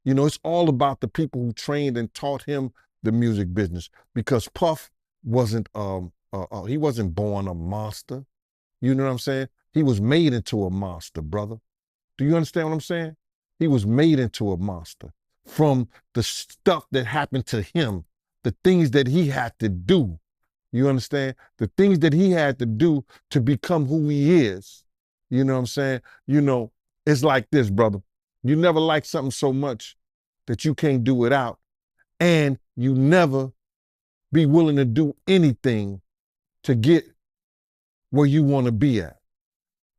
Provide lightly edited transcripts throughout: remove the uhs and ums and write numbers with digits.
You know, it's all about the people who trained and taught him the music business, because Puff wasn't he wasn't born a monster. You know what I'm saying? He was made into a monster, brother. Do you understand what I'm saying? He was made into a monster from the stuff that happened to him, the things that he had to do. You understand? The things that he had to do to become who he is. You know what I'm saying? You know, it's like this, brother. You never like something so much that you can't do without, and you never be willing to do anything to get where you want to be at.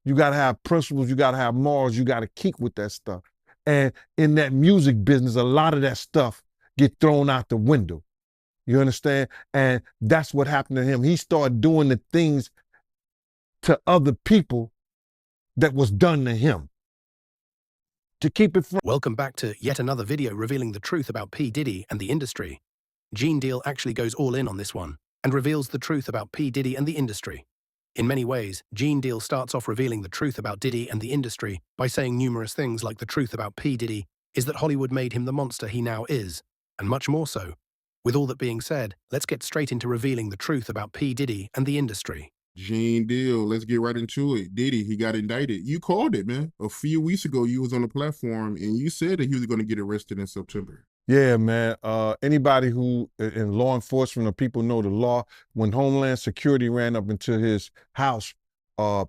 You got to have principles, you got to have morals, you got to keep with that stuff. And in that music business, a lot of that stuff get thrown out the window. You understand? And that's what happened to him. He started doing the things to other people that was done to him. To keep it from. Welcome back to yet another video revealing the truth about P. Diddy and the industry. Gene Deal actually goes all in on this one and reveals the truth about P. Diddy and the industry. In many ways, Gene Deal starts off revealing the truth about Diddy and the industry by saying numerous things like the truth about P. Diddy is that Hollywood made him the monster he now is, and much more so. With all that being said, let's get straight into revealing the truth about P. Diddy and the industry. Gene Deal, let's get right into it. Diddy, he got indicted. You called it, man. A few weeks ago, you was on the platform and you said that he was going to get arrested in September. Yeah, man. Anybody who in law enforcement or people know the law, when Homeland Security ran up into his house,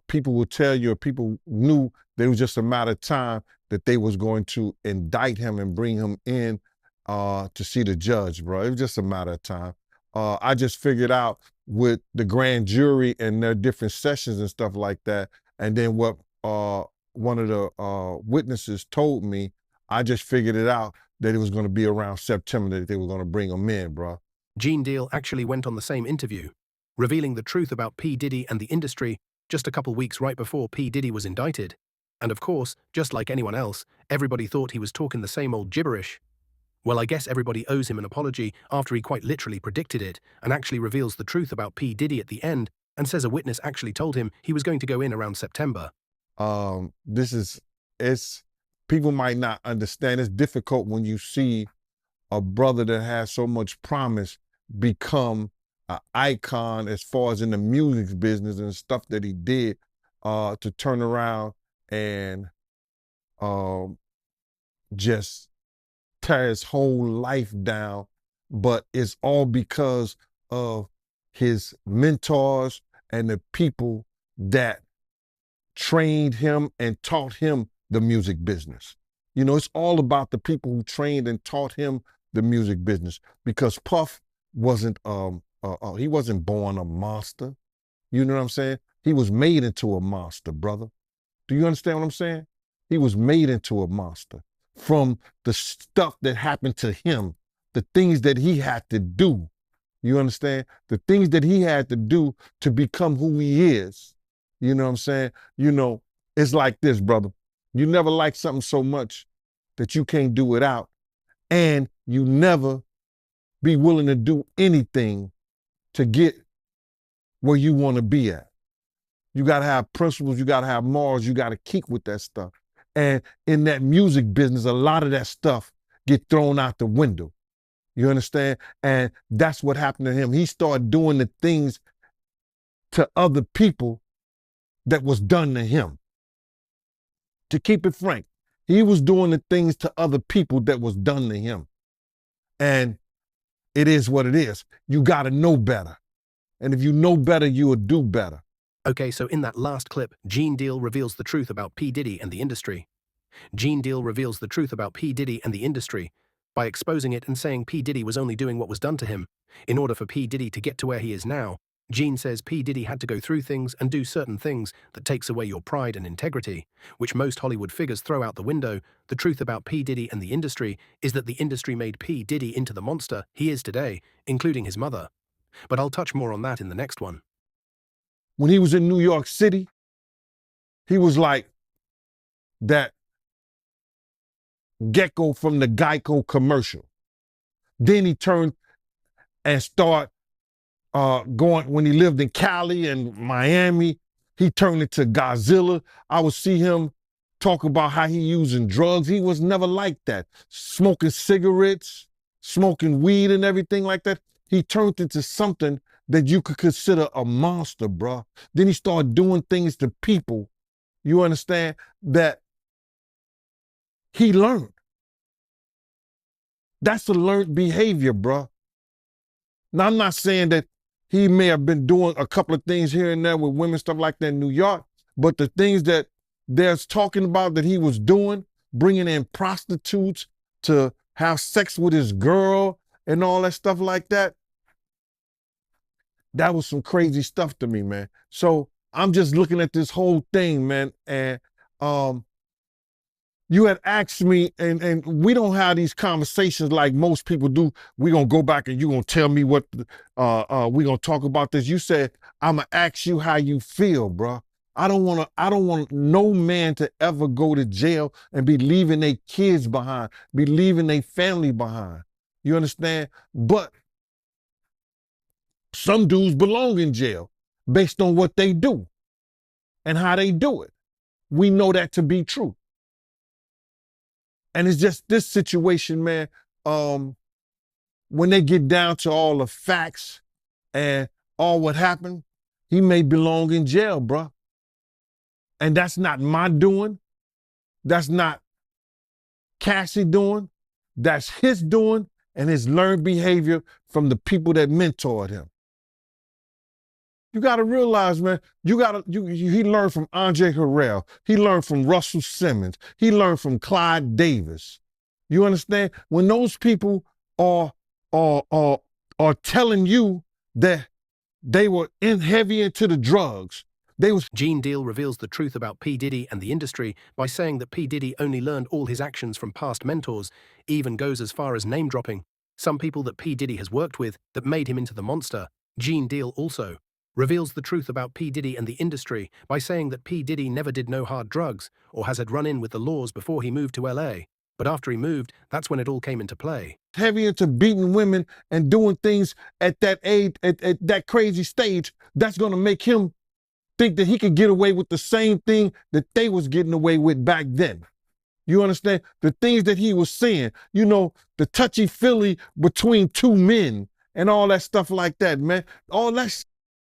people will tell you, or people knew that it was just a matter of time that they was going to indict him and bring him in to see the judge, bro. It was just a matter of time. I just figured out with the grand jury and their different sessions and stuff like that, and then what one of the witnesses told me, I just figured it out that it was going to be around September that they were going to bring him in, bro. Gene Deal actually went on the same interview, revealing the truth about P. Diddy and the industry just a couple weeks right before P. Diddy was indicted. And of course, just like anyone else, everybody thought he was talking the same old gibberish. Well, I guess everybody owes him an apology after he quite literally predicted it and actually reveals the truth about P. Diddy at the end and says a witness actually told him he was going to go in around September. People might not understand. It's difficult when you see a brother that has so much promise become an icon as far as in the music business and stuff that he did, to turn around and just tear his whole life down. But it's all because of his mentors and the people that trained him and taught him the music business. You know, it's all about the people who trained and taught him the music business, because Puff wasn't he wasn't born a monster. You know what I'm saying? He was made into a monster, brother. Do you understand what I'm saying? He was made into a monster from the stuff that happened to him, the things that he had to do. You understand? The things that he had to do to become who he is. You know what I'm saying? You know, it's like this, brother. You never like something so much that you can't do without, and you never be willing to do anything to get where you want to be at. You got to have principles, you got to have morals, you got to keep with that stuff. And in that music business, a lot of that stuff get thrown out the window. You understand? And that's what happened to him. He started doing the things to other people that was done to him. To keep it frank, he was doing the things to other people that was done to him. And it is what it is. You got to know better. And if you know better, you will do better. Okay, so in that last clip, Gene Deal reveals the truth about P. Diddy and the industry. Gene Deal reveals the truth about P. Diddy and the industry by exposing it and saying P. Diddy was only doing what was done to him. In order for P. Diddy to get to where he is now, Gene says P. Diddy had to go through things and do certain things that takes away your pride and integrity, which most Hollywood figures throw out the window. The truth about P. Diddy and the industry is that the industry made P. Diddy into the monster he is today, including his mother. But I'll touch more on that in the next one. When he was in New York City, he was like that gecko from the Geico commercial. Then he turned and started going, when he lived in Cali and Miami, he turned into Godzilla. I would see him talk about how he using drugs. He was never like that. Smoking cigarettes, smoking weed and everything like that. He turned into something that you could consider a monster, bruh. Then he started doing things to people, you understand, that he learned. That's a learned behavior, bruh. Now, I'm not saying that he may have been doing a couple of things here and there with women, stuff like that in New York, but the things that there's talking about that he was doing, bringing in prostitutes to have sex with his girl and all that stuff like that, that was some crazy stuff to me, man. So I'm just looking at this whole thing, man, and you had asked me, and we don't have these conversations like most people do. We're gonna go back and you're gonna tell me what we're gonna talk about this. You said, I'ma ask you how you feel, bro. I don't want no man to ever go to jail and be leaving their kids behind, be leaving their family behind. You understand? But some dudes belong in jail based on what they do and how they do it. We know that to be true. And it's just this situation, man, when they get down to all the facts and all what happened, he may belong in jail, bro. And that's not my doing. That's not Cassie doing. That's his doing and his learned behavior from the people that mentored him. You got to realize, man, he learned from Andre Harrell. He learned from Russell Simmons. He learned from Clyde Davis. You understand? When those people are telling you that they were heavy into the drugs, Gene Deal reveals the truth about P. Diddy and the industry by saying that P. Diddy only learned all his actions from past mentors, even goes as far as name-dropping some people that P. Diddy has worked with that made him into the monster. Gene Deal also reveals the truth about P. Diddy and the industry by saying that P. Diddy never did no hard drugs or has had run-in with the laws before he moved to LA. But after he moved, that's when it all came into play. Heavy into beating women and doing things at that age, at that crazy stage, that's going to make him think that he could get away with the same thing that they was getting away with back then. You understand? The things that he was saying, you know, the touchy-feely between two men and all that stuff like that, man. All that,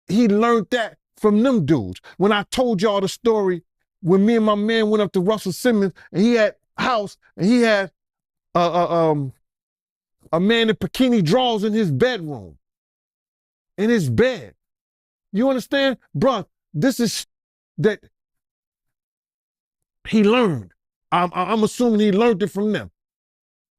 he learned that from them dudes. When I told y'all the story, when me and my man went up to Russell Simmons and he had a house and he had a man in bikini drawers in his bedroom, in his bed. You understand? Bruh, this is that he learned. I'm assuming he learned it from them.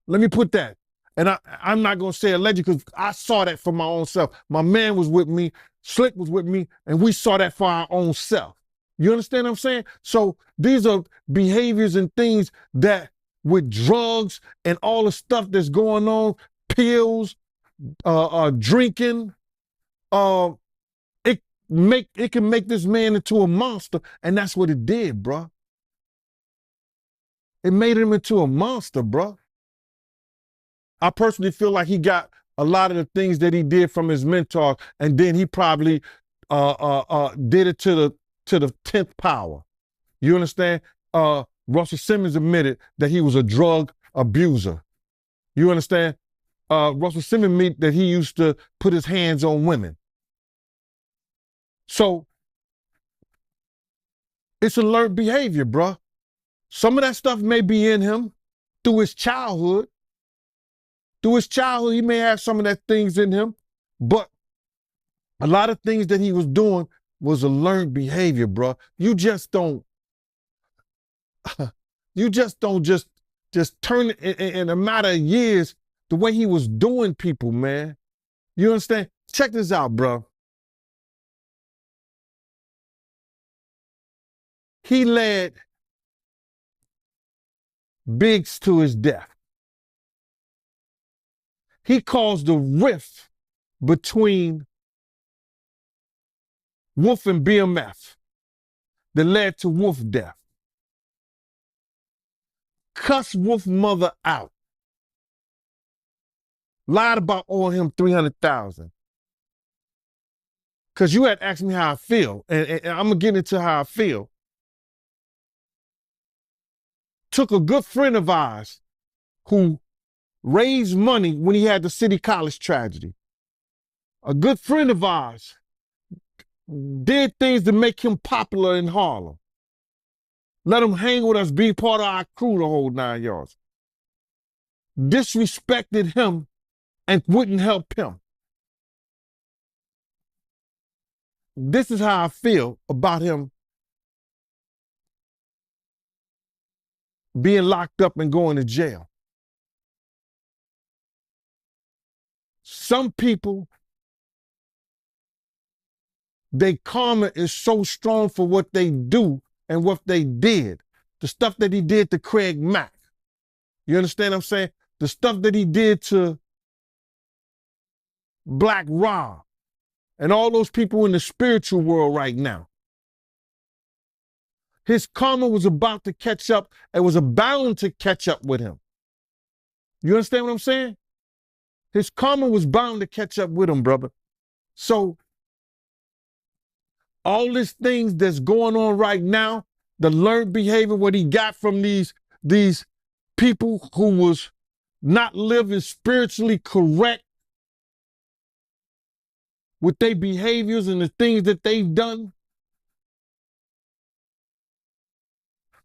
Let me put that. And I'm not going to say alleged because I saw that for my own self. My man was with me, Slick was with me, and we saw that for our own self. You understand what I'm saying? So these are behaviors and things that with drugs and all the stuff that's going on, pills, drinking, it can make this man into a monster, and that's what it did, bruh. It made him into a monster, bruh. I personally feel like he got a lot of the things that he did from his mentor, and then he probably did it to the 10th power. You understand? Russell Simmons admitted that he was a drug abuser. You understand? Russell Simmons admitted that he used to put his hands on women. So it's a learned behavior, bruh. Some of that stuff may be in him through his childhood. Through his childhood, he may have some of that things in him, but a lot of things that he was doing was a learned behavior, bruh. You just don't just turn it in a matter of years the way he was doing people, man. You understand? Check this out, bruh. He led Biggs to his death. He caused a rift between Wolf and BMF that led to Wolf death. Cussed Wolf mother out. Lied about owing him $300,000. Because you had asked me how I feel, and I'm going to get into how I feel. took a good friend of ours who raised money when he had the City College tragedy. A good friend of ours did things to make him popular in Harlem. Let him hang with us, be part of our crew the whole 9 yards. Disrespected him and wouldn't help him. This is how I feel about him being locked up and going to jail. Some people, their karma is so strong for what they do and what they did. The stuff that he did to Craig Mack. You understand what I'm saying? The stuff that he did to Black Rob and all those people in the spiritual world right now. His karma was about to catch up and was bound to catch up with him. You understand what I'm saying? His karma was bound to catch up with him, brother. So all these things that's going on right now, the learned behavior, what he got from these people who was not living spiritually correct with their behaviors and the things that they've done,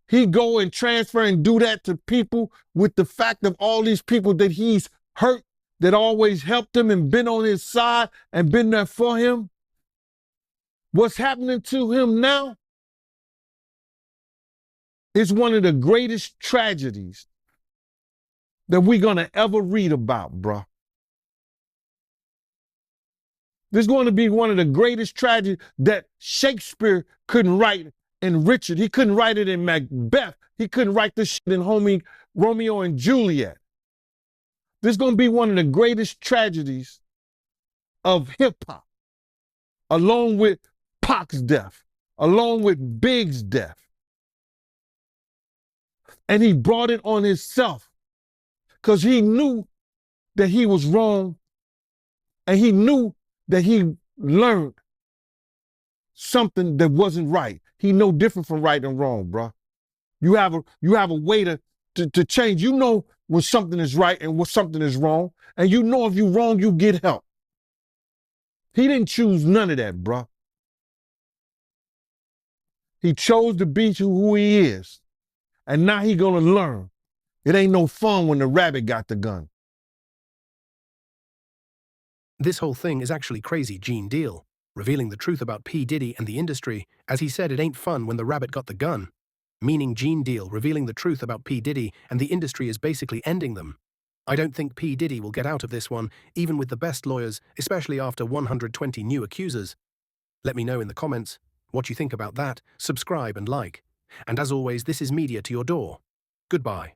he go and transfer and do that to people with the fact of all these people that he's hurt, that always helped him and been on his side and been there for him. What's happening to him now is one of the greatest tragedies that we're going to ever read about, bruh. This is going to be one of the greatest tragedies that Shakespeare couldn't write in Richard. He couldn't write it in Macbeth. He couldn't write this shit in Romeo and Juliet. This is going to be one of the greatest tragedies of hip-hop, along with Pac's death, along with Big's death. And he brought it on himself because he knew that he was wrong, and he knew that he learned something that wasn't right. He know different from right and wrong, bro. You have a way to change. You know when something is right and when something is wrong, and you know if you're wrong, you get help. He didn't choose none of that, bro. He chose to be who he is, and now he gonna learn. It ain't no fun when the rabbit got the gun. This whole thing is actually crazy Gene Deal, revealing the truth about P. Diddy and the industry, as he said it ain't fun when the rabbit got the gun. Meaning Gene Deal revealing the truth about P. Diddy and the industry is basically ending them. I don't think P. Diddy will get out of this one, even with the best lawyers, especially after 120 new accusers. Let me know in the comments what you think about that, subscribe and like. And as always, this is media to your door. Goodbye.